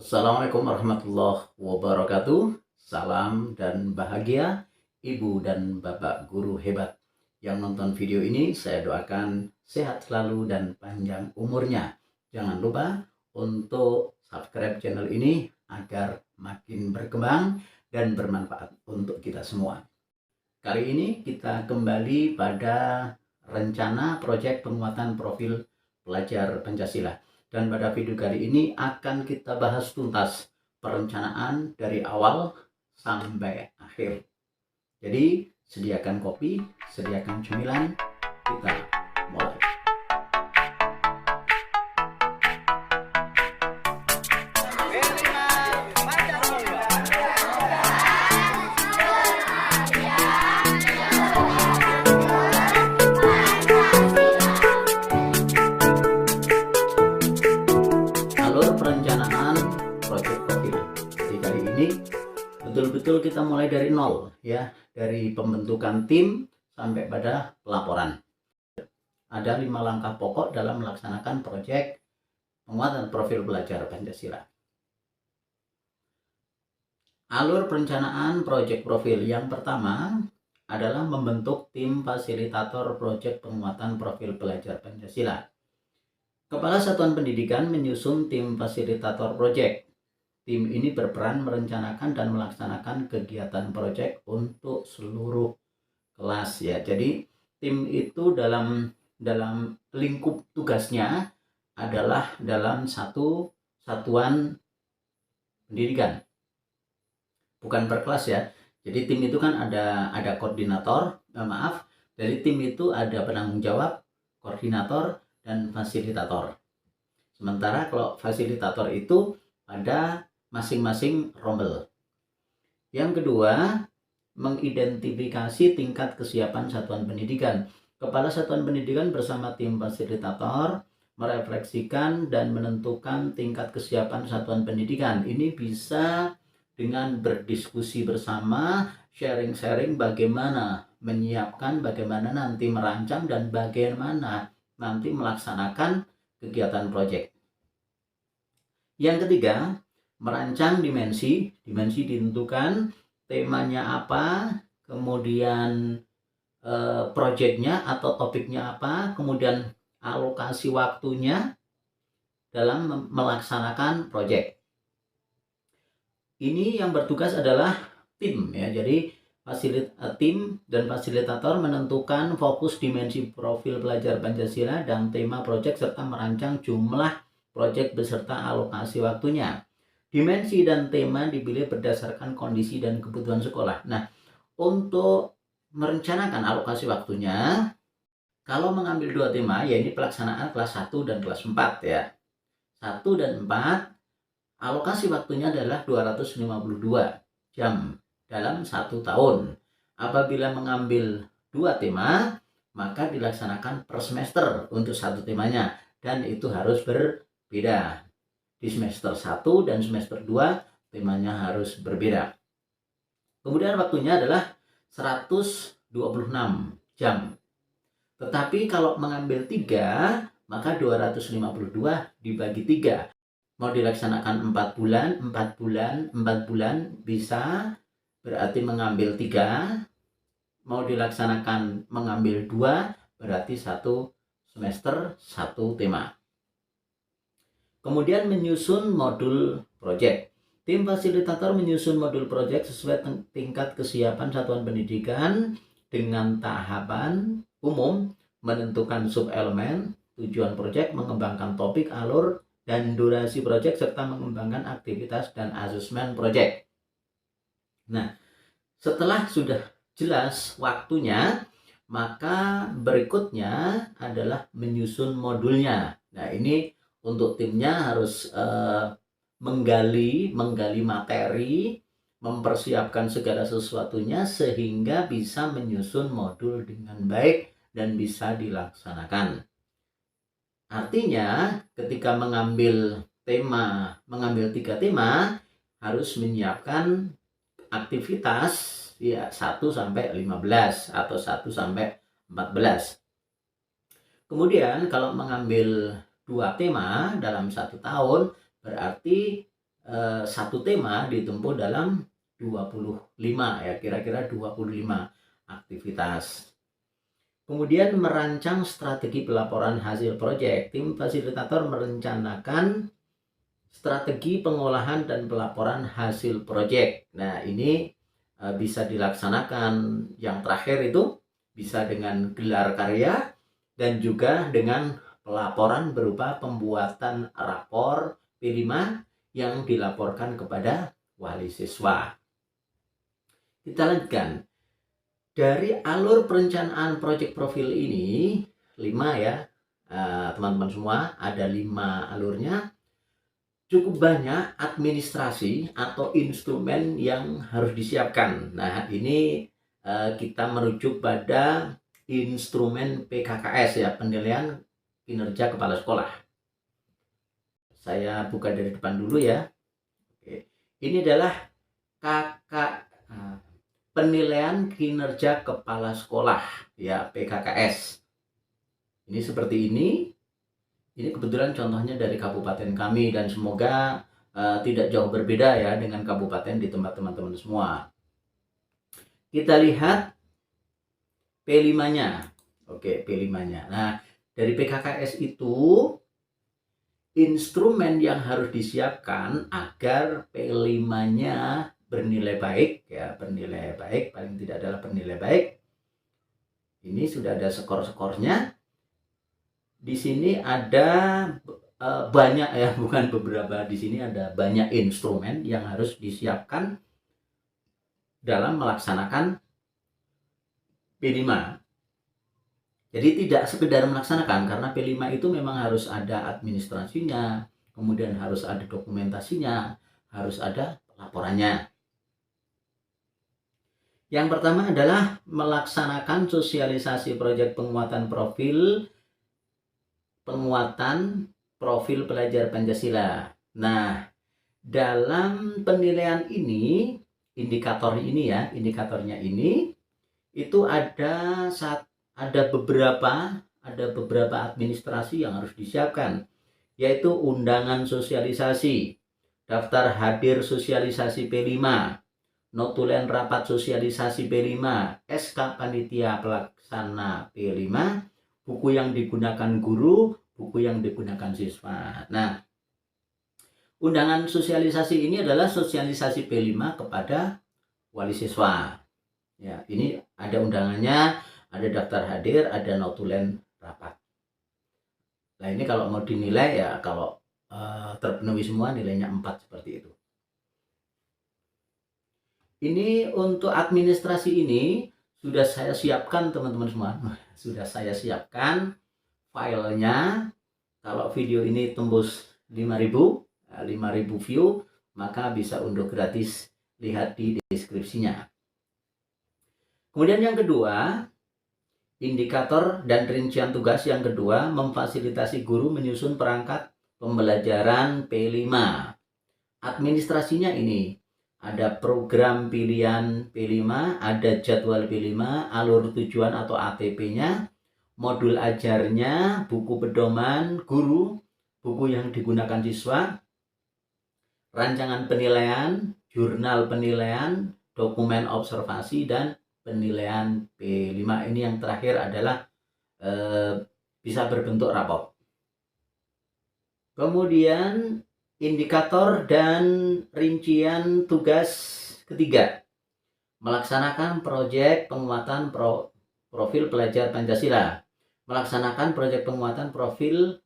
Assalamualaikum warahmatullahi wabarakatuh. Salam dan bahagia Ibu dan Bapak guru hebat yang nonton video ini. Saya doakan sehat selalu dan panjang umurnya. Jangan lupa untuk subscribe channel ini agar makin berkembang dan bermanfaat untuk kita semua. Kali ini kita kembali pada rencana proyek penguatan profil pelajar Pancasila. Dan pada video kali ini akan kita bahas tuntas perencanaan dari awal sampai akhir. Jadi sediakan kopi, sediakan cemilan, kita mulai. Alur perencanaan proyek profil. Jadi kali ini betul-betul kita mulai dari nol ya, dari pembentukan tim sampai pada pelaporan. Ada 5 langkah pokok dalam melaksanakan proyek penguatan profil pelajar Pancasila. Alur perencanaan proyek profil yang pertama adalah membentuk tim fasilitator proyek penguatan profil pelajar Pancasila. Kepala Satuan Pendidikan menyusun tim fasilitator proyek. Tim ini berperan merencanakan dan melaksanakan kegiatan proyek untuk seluruh kelas ya. Jadi tim itu dalam lingkup tugasnya adalah dalam satu satuan pendidikan, bukan per kelas ya. Jadi tim itu kan ada koordinator, dari tim itu ada penanggung jawab, koordinator, dan fasilitator. Sementara kalau fasilitator itu ada masing-masing rombel. Yang kedua, mengidentifikasi tingkat kesiapan satuan pendidikan. Kepala Satuan Pendidikan bersama tim fasilitator merefleksikan dan menentukan tingkat kesiapan satuan pendidikan. Ini bisa dengan berdiskusi bersama, sharing-sharing bagaimana menyiapkan, bagaimana nanti merancang, dan bagaimana nanti melaksanakan kegiatan proyek. Yang ketiga, merancang dimensi. Dimensi ditentukan, temanya apa, kemudian proyeknya atau topiknya apa, kemudian alokasi waktunya dalam melaksanakan proyek. Ini yang bertugas adalah tim ya. Jadi tim dan fasilitator menentukan fokus dimensi profil pelajar Pancasila dan tema proyek serta merancang jumlah proyek beserta alokasi waktunya. Dimensi dan tema dipilih berdasarkan kondisi dan kebutuhan sekolah. Nah, untuk merencanakan alokasi waktunya, kalau mengambil 2 tema, ya ini pelaksanaan kelas 1 dan kelas 4 ya. 1 dan 4, alokasi waktunya adalah 252 jam dalam 1 tahun. Apabila mengambil 2 tema, maka dilaksanakan per semester untuk 1 temanya, dan itu harus berbeda. Di semester 1 dan semester 2 temanya harus berbeda. Kemudian waktunya adalah 126 jam. Tetapi kalau mengambil 3, maka 252 dibagi 3. Mau dilaksanakan 4 bulan bisa, berarti mengambil 3. Mau dilaksanakan mengambil 2, berarti 1 semester 1 tema. Kemudian menyusun modul proyek. Tim fasilitator menyusun modul proyek sesuai tingkat kesiapan satuan pendidikan dengan tahapan umum, menentukan sub-elemen, tujuan proyek, mengembangkan topik, alur, dan durasi proyek, serta mengembangkan aktivitas dan asesmen proyek. Nah, setelah sudah jelas waktunya, maka berikutnya adalah menyusun modulnya. Nah, ini untuk timnya harus menggali materi, mempersiapkan segala sesuatunya sehingga bisa menyusun modul dengan baik dan bisa dilaksanakan. Artinya ketika mengambil 3 tema, harus menyiapkan aktivitas ya 1 sampai 15 atau 1 sampai 14. Kemudian kalau mengambil 2 tema dalam 1 tahun, berarti satu tema ditempuh dalam 25 ya, kira-kira 25 aktivitas. Kemudian merancang strategi pelaporan hasil proyek. Tim fasilitator merencanakan strategi pengolahan dan pelaporan hasil proyek. Nah, ini bisa dilaksanakan, yang terakhir itu bisa dengan gelar karya dan juga dengan pelaporan berupa pembuatan rapor P5 yang dilaporkan kepada wali siswa. Kita lanjutkan. Dari alur perencanaan proyek profil ini 5 ya, teman-teman semua, ada 5 alurnya. Cukup banyak administrasi atau instrumen yang harus disiapkan. Nah, ini kita merujuk pada instrumen PKKS ya, penilaian kinerja kepala sekolah. Saya buka dari depan dulu ya. Oke. Ini adalah penilaian kinerja kepala sekolah ya, PKKS. Ini seperti ini. Ini kebetulan contohnya dari kabupaten kami dan semoga tidak jauh berbeda ya dengan kabupaten di tempat teman-teman semua. Kita lihat P5-nya. Oke, P5-nya. Nah, dari PKKS itu instrumen yang harus disiapkan agar P5-nya bernilai baik ya, bernilai baik, paling tidak adalah bernilai baik. Ini sudah ada skor-skornya. Di sini ada banyak ya, bukan beberapa, di sini ada banyak instrumen yang harus disiapkan dalam melaksanakan P5. Jadi tidak sekedar melaksanakan, karena P5 itu memang harus ada administrasinya, kemudian harus ada dokumentasinya, harus ada laporannya. Yang pertama adalah melaksanakan sosialisasi proyek penguatan profil pelajar Pancasila. Nah, dalam penilaian ini, indikatornya ini itu ada beberapa administrasi yang harus disiapkan, yaitu undangan sosialisasi, daftar hadir sosialisasi P5, notulen rapat sosialisasi P5, SK panitia pelaksana P5, buku yang digunakan guru, buku yang digunakan siswa. Nah, undangan sosialisasi ini adalah sosialisasi P5 kepada wali siswa. Ya, ini ada undangannya, ada daftar hadir, ada notulen rapat. Nah, ini kalau mau dinilai ya, kalau terpenuhi semua nilainya 4 seperti itu. Ini untuk administrasi ini sudah saya siapkan teman-teman semua. Sudah saya siapkan filenya. Kalau video ini tembus 5.000 view, maka bisa unduh gratis, lihat di deskripsinya. Kemudian yang kedua, indikator dan rincian tugas yang kedua, memfasilitasi guru menyusun perangkat pembelajaran P5. Administrasinya ini ada program pilihan P5, ada jadwal P5, alur tujuan atau ATP-nya, modul ajarnya, buku pedoman guru, buku yang digunakan siswa, rancangan penilaian, jurnal penilaian, dokumen observasi, dan penilaian P5. Ini yang terakhir adalah bisa berbentuk rapor. Kemudian indikator dan rincian tugas ketiga, melaksanakan proyek penguatan profil pelajar Pancasila. Melaksanakan proyek penguatan profil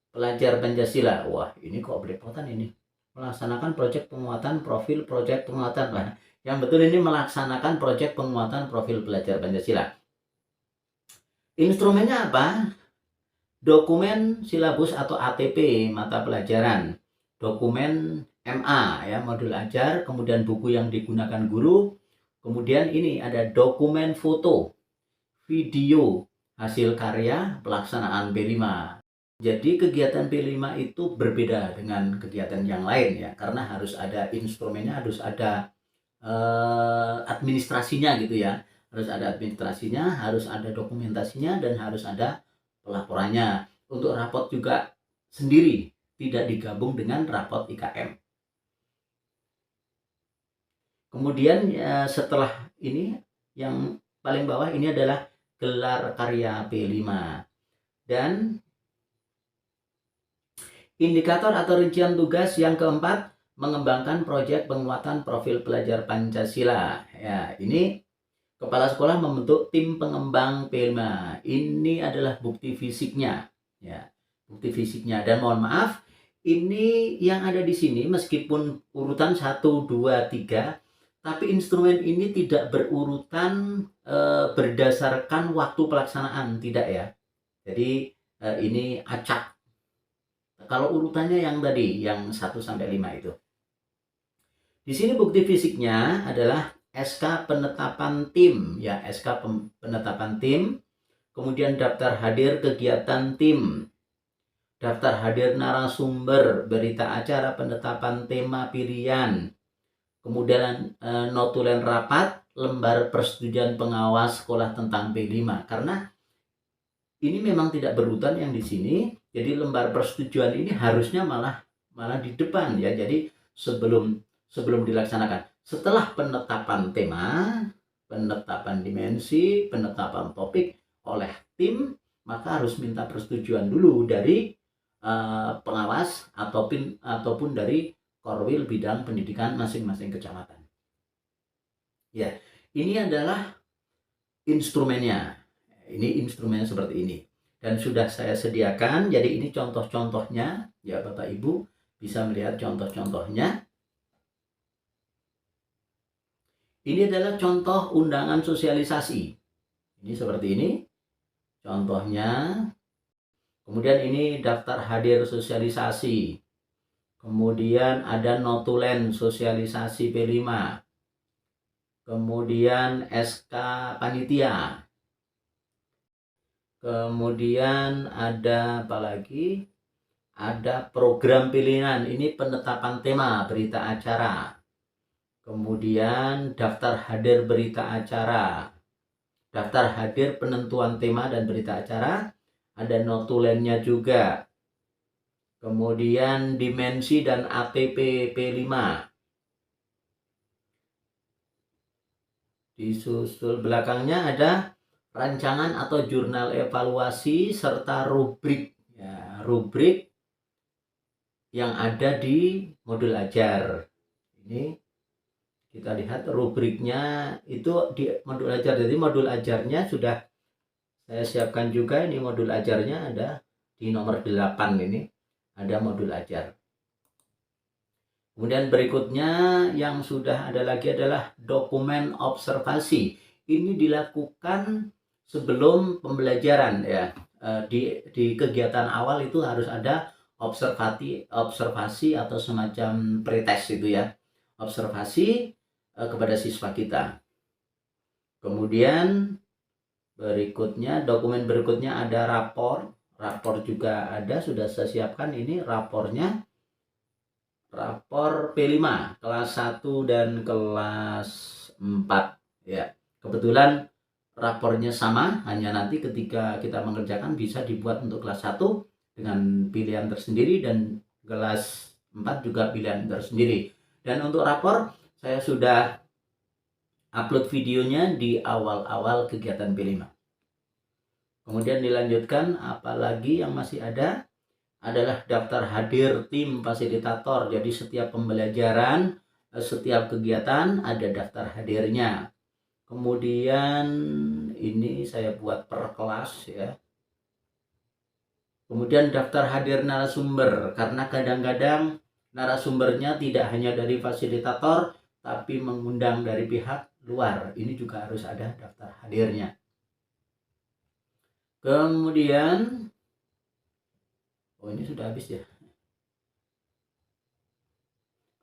pelajar Pancasila. Wah, ini kok belepotan ini. Melaksanakan proyek penguatan profil Nah, yang betul ini melaksanakan proyek penguatan profil pelajar Pancasila. Instrumennya apa? Dokumen silabus atau ATP mata pelajaran, dokumen MA ya, modul ajar, kemudian buku yang digunakan guru, kemudian ini ada dokumen foto, video, hasil karya pelaksanaan P5. Jadi kegiatan P5 itu berbeda dengan kegiatan yang lain ya, karena harus ada instrumennya, harus ada administrasinya gitu ya, harus ada administrasinya, harus ada dokumentasinya, dan harus ada pelaporannya. Untuk rapot juga sendiri tidak digabung dengan rapot IKM. Kemudian setelah ini yang paling bawah ini adalah gelar karya P5. Dan indikator atau rincian tugas yang keempat, mengembangkan proyek penguatan profil pelajar Pancasila. Ya, ini kepala sekolah membentuk tim pengembang P5. Ini adalah bukti fisiknya. Ya, bukti fisiknya. Dan mohon maaf, ini yang ada di sini meskipun urutan 1, 2, 3, tapi instrumen ini tidak berurutan berdasarkan waktu pelaksanaan, tidak ya. Jadi ini acak. Kalau urutannya yang tadi, yang 1 sampai 5 itu. Di sini bukti fisiknya adalah SK penetapan tim, ya, SK penetapan tim, kemudian daftar hadir kegiatan tim, daftar hadir narasumber, berita acara penetapan tema pilihan, kemudian notulen rapat, lembar persetujuan pengawas sekolah tentang P5. Karena ini memang tidak berurutan yang di sini, jadi lembar persetujuan ini harusnya malah di depan ya. Jadi sebelum dilaksanakan. Setelah penetapan tema, penetapan dimensi, penetapan topik oleh tim, maka harus minta persetujuan dulu dari pengawas ataupun dari Korwil bidang pendidikan masing-masing kecamatan. Ya, ini adalah instrumennya. Ini instrumennya seperti ini. Dan sudah saya sediakan, jadi ini contoh-contohnya, ya Bapak Ibu bisa melihat contoh-contohnya. Ini adalah contoh undangan sosialisasi. Ini seperti ini contohnya. Kemudian ini daftar hadir sosialisasi. Kemudian ada notulen sosialisasi P5. Kemudian SK panitia. Kemudian ada apa lagi? Ada program pilihan. Ini penetapan tema berita acara. Kemudian daftar hadir berita acara. Daftar hadir penentuan tema dan berita acara. Ada notulennya juga. Kemudian dimensi dan ATP P5. Disusul belakangnya ada rancangan atau jurnal evaluasi serta rubrik. Ya, rubrik yang ada di modul ajar. Ini kita lihat rubriknya itu di modul ajar. Jadi modul ajarnya sudah saya siapkan juga. Ini modul ajarnya ada di nomor 8 ini. Ada modul ajar. Kemudian berikutnya yang sudah ada lagi adalah dokumen observasi. Ini dilakukan sebelum pembelajaran ya. Di kegiatan awal itu harus ada observasi atau semacam pretest itu ya. Observasi kepada siswa kita. Kemudian berikutnya, dokumen berikutnya ada rapor. Rapor juga ada, sudah saya siapkan ini rapornya. Rapor P5 kelas 1 dan kelas 4 ya. Kebetulan rapornya sama, hanya nanti ketika kita mengerjakan bisa dibuat untuk kelas 1 dengan pilihan tersendiri dan kelas 4 juga pilihan tersendiri. Dan untuk rapor saya sudah upload videonya di awal-awal kegiatan P5. Kemudian dilanjutkan, apalagi yang masih ada adalah daftar hadir tim fasilitator. Jadi setiap pembelajaran, setiap kegiatan ada daftar hadirnya. Kemudian ini saya buat per kelas ya. Kemudian daftar hadir narasumber, karena kadang-kadang narasumbernya tidak hanya dari fasilitator tapi mengundang dari pihak luar. Ini juga harus ada daftar hadirnya. Kemudian ini sudah habis ya.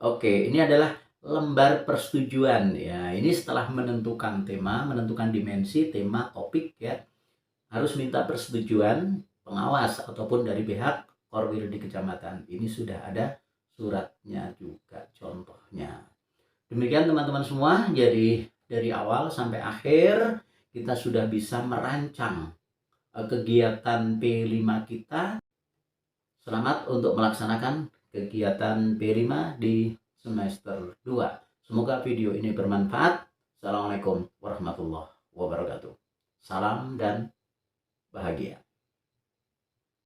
Oke, ini adalah lembar persetujuan ya. Ini setelah menentukan tema, menentukan dimensi, tema, topik ya. Harus minta persetujuan pengawas ataupun dari pihak Korwil di kecamatan. Ini sudah ada suratnya juga contohnya. Demikian teman-teman semua. Jadi dari awal sampai akhir kita sudah bisa merancang kegiatan P5 kita Selamat untuk melaksanakan kegiatan P5 di semester 2. Semoga video ini bermanfaat. Assalamualaikum warahmatullahi wabarakatuh. Salam dan bahagia.